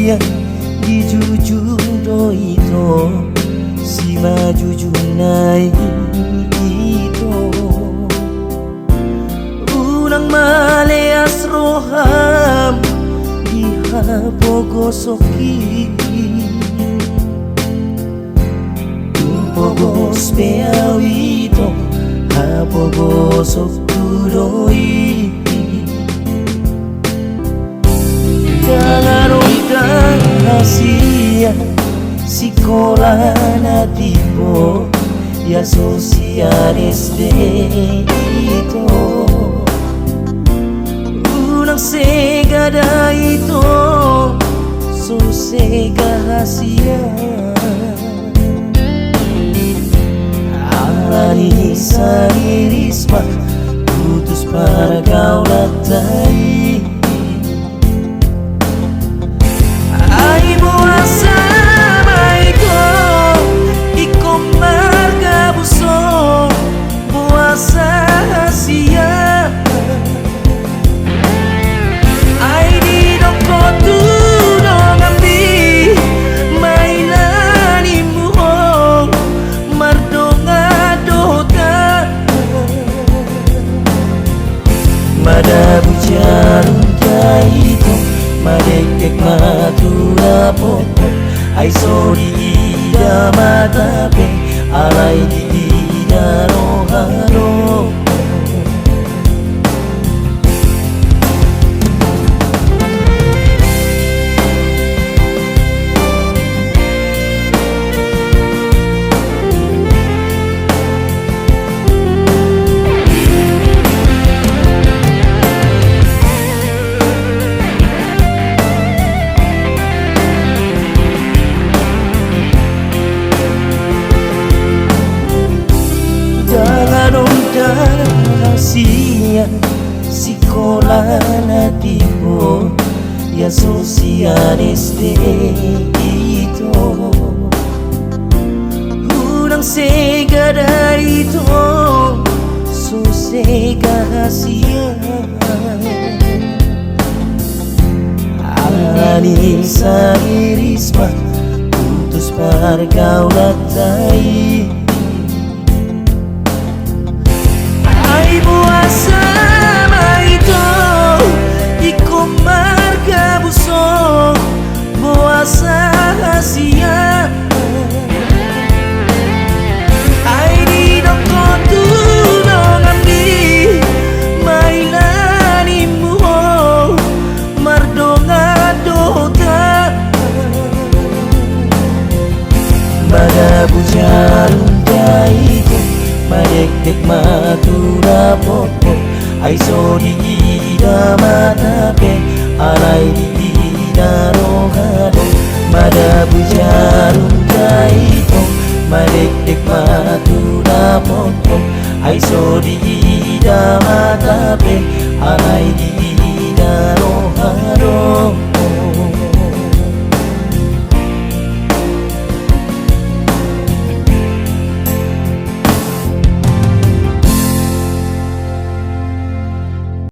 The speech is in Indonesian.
rahasia di jujur itu si maju naik itu ulang maleas roham di hapogosoki pogos peawito hapogosok turoi jangan undang rahasia sekolah nativo ya sosialis de itu unang segada itu sosega rahasia alani sairisma putus para kau latai ai buasa maiko iko marga buso buasa hasia ai di doko tu dong ambi mainani muhong mardonga dota mada bujarum kaito madek matura popo ai sori ida matape alai di ida rohano rahasia sekolah nativo ya sosialis de itu urang segada itu sosega rahasia alani sairisma putus pargaulatai ai buasa maito iko marga buso buasa hasia ai di doko tu dong ambi mailani muho mardonga dota mada bujarum daito madek matura popo ai sori ida matape alai di ida rohado mada bujarum kaito madek matura popo ai sori ida matape alai di